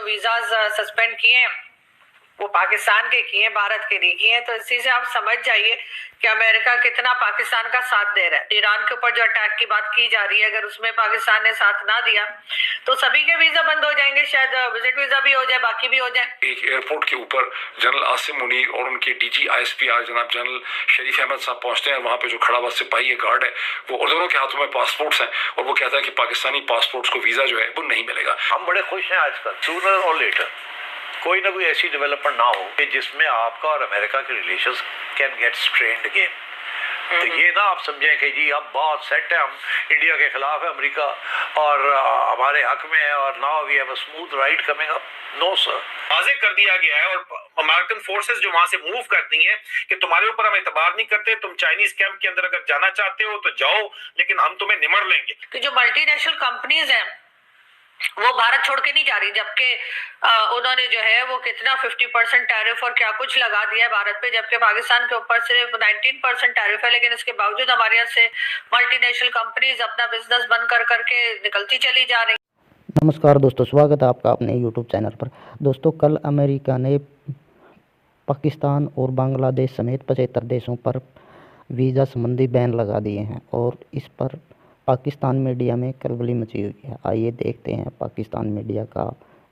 Visas suspend किए हैं वो पाकिस्तान के किए हैं, भारत के नहीं किए हैं। तो इसी से आप समझ जाइए कि अमेरिका कितना पाकिस्तान का साथ दे रहा है। ईरान के ऊपर जो अटैक की बात की जा रही है, अगर उसमें पाकिस्तान ने साथ ना दिया तो सभी के वीजा बंद हो जाएंगे, शायद विजिट वीजा भी हो जाए, बाकी भी हो जाए। एक एयरपोर्ट के ऊपर जनरल आसिम मुनीर और उनके डीजी ISPR जनाब जनरल शरीफ अहमद साहब पहुंचते हैं। वहां पे जो खड़ा हुआ सिपाही है, गार्ड है, वो और दोनों के हाथों में पासपोर्ट्स हैं और वो कहता है कि पाकिस्तानी पासपोर्ट्स को वीजा जो है वो नहीं मिलेगा। हम बड़े खुश हैं आजकल, सूनर और लेटर कोई ना कोई ऐसी डेवलपमेंट ना हो कि जिसमें आपका और अमेरिका के relations can get strained again. तो ये ना आप समझें कि जी अब बहुत सेट है, हम इंडिया के खिलाफ है अमेरिका और हमारे हक में है और now we have a smooth ride coming up. No sir, वाजे कर दिया गया है और अमेरिकन फोर्सेस जो वहां से मूव करती हैं कि तुम्हारे ऊपर हम एतबार नहीं करते, तुम चाइनीज कैंप के अंदर अगर जाना चाहते हो तो जाओ, लेकिन हम तुम्हें निमड़ लेंगे। कि जो मल्टीनेशनल कंपनीज हैं वो भारत छोड़ के नहीं जा रही, जबकि उन्होंने जो है वो कितना 50% टैरिफ और क्या कुछ लगा दिया है भारत पे, जबकि पाकिस्तान के ऊपर सिर्फ 19% टैरिफ है। लेकिन इसके बावजूद हमारे यहाँ से मल्टीनेशनल कंपनीज अपना बिजनेस बंद कर करके निकलती चली जा रही। नमस्कार दोस्तों, स्वागत है आपका अपने यूट्यूब चैनल पर। दोस्तों, कल अमेरिका ने पाकिस्तान और बांग्लादेश समेत 75 देशों पर वीज़ा संबंधी बैन लगा दिए हैं और इस पर पाकिस्तान मीडिया में खलबली मची हुई है। आइए देखते हैं पाकिस्तान मीडिया का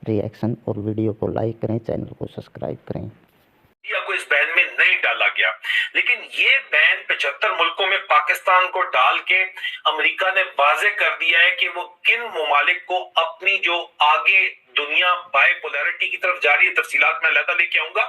रिएक्शन और वीडियो को लाइक करें, चैनल को सब्सक्राइब करें। इंडिया को इस बैन में नहीं डाला गया, लेकिन ये बैन 75 मुल्कों में पाकिस्तान को डाल के अमेरिका ने वाजे कर दिया है कि वो किन ममालिक को अपनी जो आगे दुनिया बायपोलैरिटी की तरफ जा रही है, तफसीलात मैं अलग लेके आऊंगा,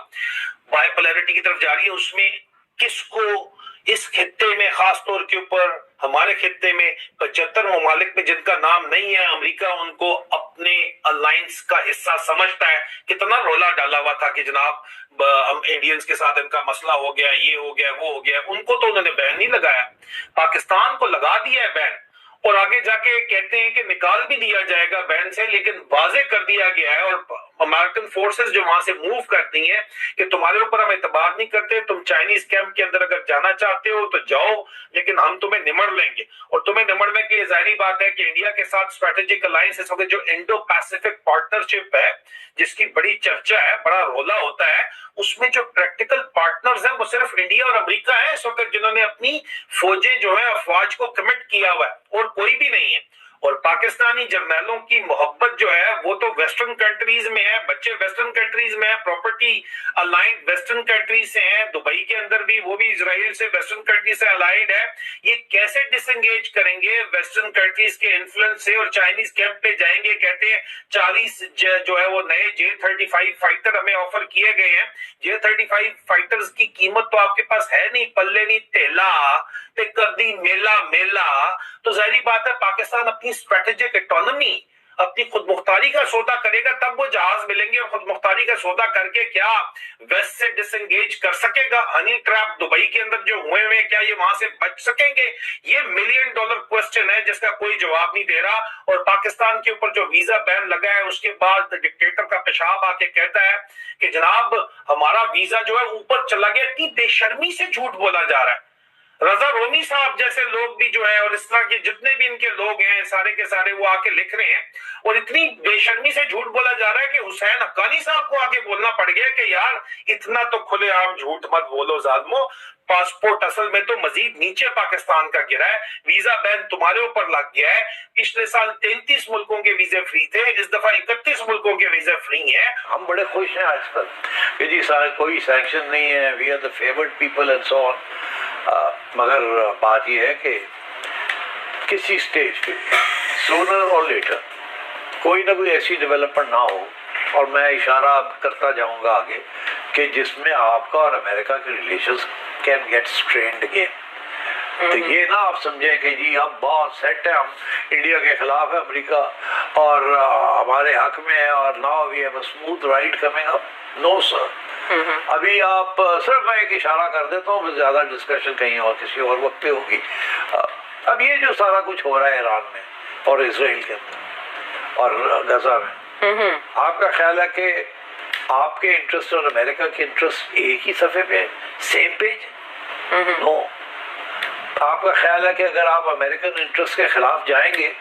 बायपोलैरिटी की तरफ जा रही है, उसमें किसको इस खित्ते में खास तौर के ऊपर हमारे खित्ते में 75 ममालिक में जिनका नाम नहीं है, अमेरिका उनको अपने अलायंस का हिस्सा समझता है। कितना रोला डाला हुआ था कि जनाब हम इंडियंस के साथ इनका मसला हो गया, ये हो गया, वो हो गया। उनको तो उन्होंने बैन नहीं लगाया, पाकिस्तान को लगा दिया है बैन, और आगे जाके कहते हैं कि निकाल भी दिया जाएगा बैन से, लेकिन वाजे कर दिया गया है और अमेरिकन फोर्सेस जो वहां से मूव करती हैं कि तुम्हारे ऊपर हम एतबार नहीं करते, तुम चाइनीज कैंप के अंदर अगर जाना चाहते हो तो जाओ, लेकिन हम तुम्हें निमड़ लेंगे। और तुम्हें निमड़ने के लिए जाहिर बात है कि इंडिया के साथ स्ट्रेटेजिक अलायंस इस वक्त जो इंडो पैसिफिक पार्टनरशिप है, जिसकी बड़ी चर्चा है, बड़ा रोला होता है, उसमें जो प्रैक्टिकल पार्टनर्स हैं वो सिर्फ इंडिया और अमेरिका है इस वक्त, जिन्होंने अपनी फौजें जो है अफवाज को कमिट किया हुआ है, और कोई भी नहीं है। और पाकिस्तानी जर्नैलों की मोहब्बत जो है वो तो वेस्टर्न कंट्रीज में है, बच्चे वेस्टर्न कंट्रीज में है, प्रॉपर्टी अलाइंड वेस्टर्न कंट्रीज से है, दुबई के अंदर भी वो भी इजराइल से वेस्टर्न कंट्री से अलाइंड है। ये कैसे डिसएंगेज करेंगे वेस्टर्न कंट्रीज के इन्फ्लुएंस से और चाइनीज कैंप पे जाएंगे? कहते हैं 40 जो है वो नए J-35 फाइटर हमें ऑफर किए गए हैं। J-35 फाइटर्स की कीमत तो आपके पास है नहीं, पल्ले नहीं तेला ते कर दी मेला मेला। तो जाहिर बात है पाकिस्तान अपनी स्ट्रेटेजिक इकोनॉमी, अपनी खुद मुख्तारी का सौदा करेगा तब वो जहाज मिलेंगे, और खुद मुख्तारी का सौदा करके क्या वेस्ट से डिसएंगेज कर सकेगा? हनी ट्रैप दुबई के अंदर जो हुए हैं, क्या ये वहां से बच सकेंगे? ये $1 मिलियन क्वेश्चन है जिसका कोई जवाब नहीं दे रहा। और पाकिस्तान के ऊपर जो वीजा बैन लगा है उसके बाद डिक्टेटर का पेशाब आके कहता है कि जनाब हमारा वीजा जो है ऊपर चला गया। इतनी बेशर्मी से झूठ बोला जा रहा है। रजा रोमी साहब जैसे लोग भी जो है और इस तरह के जितने भी इनके लोग हैं सारे के सारे वो आके लिख रहे हैं, और इतनी बेशर्मी से झूठ बोला जा रहा है कि हुसैन हक्कानी साहब को आके बोलना पड़ गया कि यार इतना तो खुलेआम झूठ मत बोलो जालिमो, पासपोर्ट असल में तो मजीद नीचे पाकिस्तान का गिरा है, वीजा बैन तुम्हारे ऊपर लग गया है। पिछले साल 33 मुल्कों के वीजे फ्री थे, इस दफा 31 मुल्कों के वीजे फ्री हैं। हम बड़े खुश हैं आजकल कि जी कोई सैंक्शन नहीं है, we are the favoured people and so on. मगर बात यह है कि किसी स्टेज पे सूनर और लेटर कोई ना कोई ऐसी डेवलपमेंट ना हो, और मैं इशारा करता जाऊंगा आगे, कि जिसमें आपका और अमेरिका के relations can get strained again. तो ये ना आप समझें कि जी अब बहुत सेट है, हम इंडिया के खिलाफ है अमेरिका और हमारे हक में है और now we have a smooth ride coming up. No sir, अभी आप सिर्फ मैं एक इशारा कर देता हूँ, ज्यादा डिस्कशन कहीं और किसी और वक्त पे होगी। अब ये जो सारा कुछ हो रहा है ईरान में और इसराइल के अंदर और गजा में, आपका ख्याल है कि आपके इंटरेस्ट और अमेरिका के इंटरेस्ट एक ही सफ़े पे, सेम पेज? नो। आपका ख्याल है कि अगर आप अमेरिकन इंटरेस्ट के खिलाफ जाएंगे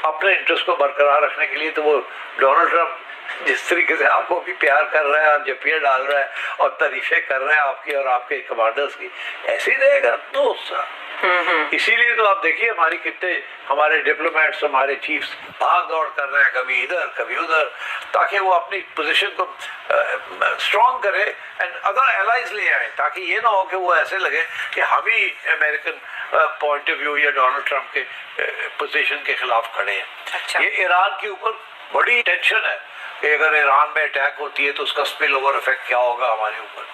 अपने इंटरेस्ट को बरकरार रखने के लिए, तो वो डोनाल्ड ट्रंप जिस तरीके से आपको भी प्यार कर रहा है और जपिया डाल रहा है और तारीफें कर रहा है आपकी और आपके कमांडर्स की, ऐसे ही रहेगा दोस्त। इसीलिए तो आप देखिए हमारी कितने हमारे डिप्लोमेट्स, हमारे चीफ्स भाग दौड़ कर रहे हैं, कभी इधर कभी उधर, ताकि वो अपनी पोजीशन को स्ट्रॉन्ग करे एंड अदर एलाइज ले आए, ताकि ये ना हो कि वो ऐसे लगे कि हम ही अमेरिकन पॉइंट ऑफ व्यू या डोनाल्ड ट्रंप के पोजीशन के खिलाफ खड़े हैं। अच्छा। ये ईरान के ऊपर बड़ी टेंशन है कि अगर ईरान में अटैक होती है तो उसका स्पिल ओवर इफेक्ट क्या होगा हमारे ऊपर,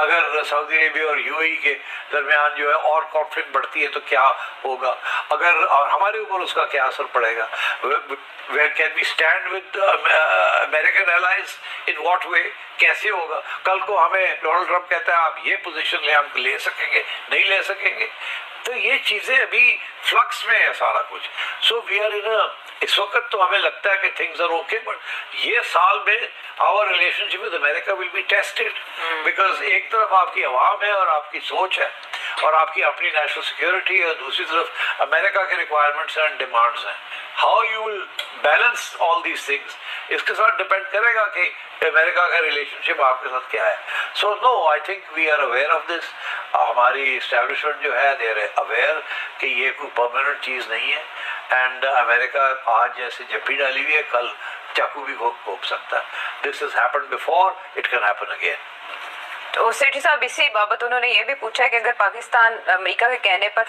अगर सऊदी अरेबिया और यूएई के दरमियान जो है और कॉन्फ्लिक्ट बढ़ती है तो क्या होगा, अगर और हमारे ऊपर उसका क्या असर पड़ेगा, where can we stand with American allies, in what way, कैसे होगा। कल को हमें डोनाल्ड ट्रंप कहता है आप ये पोजीशन ले, हम ले सकेंगे नहीं ले सकेंगे, तो ये चीजें अभी फ्लक्स में है सारा कुछ। सो वी आर इन इस वक्त तो हमें लगता है कि थिंग्स आर ओके, बट ये साल में our relationship with America will be tested, because एक तरफ आपकी आवाम है और आपकी सोच है और आपकी अपनी नेशनल सिक्योरिटी है, दूसरी तरफ अमेरिका के रिक्वायरमेंट्स एंड डिमांड्स हैं। How you will balance all these things, इसके साथ डिपेंड करेगा कि अमेरिका का रिलेशनशिप आपके साथ क्या है। So no, I think we are aware of this. हमारी इस्टेब्लिशमेंट जो है दे आर अवेयर कि ये कोई परमानेंट चीज़ नहीं है, एंड अमेरिका आज जैसे जप्पी डाली हुई है, कल चाकू भी घोंप सकता है। This has happened before, it can happen again. तो सेठी साहब, इसी बाबत उन्होंने ये भी पूछा कि अगर पाकिस्तान अमेरिका के कहने पर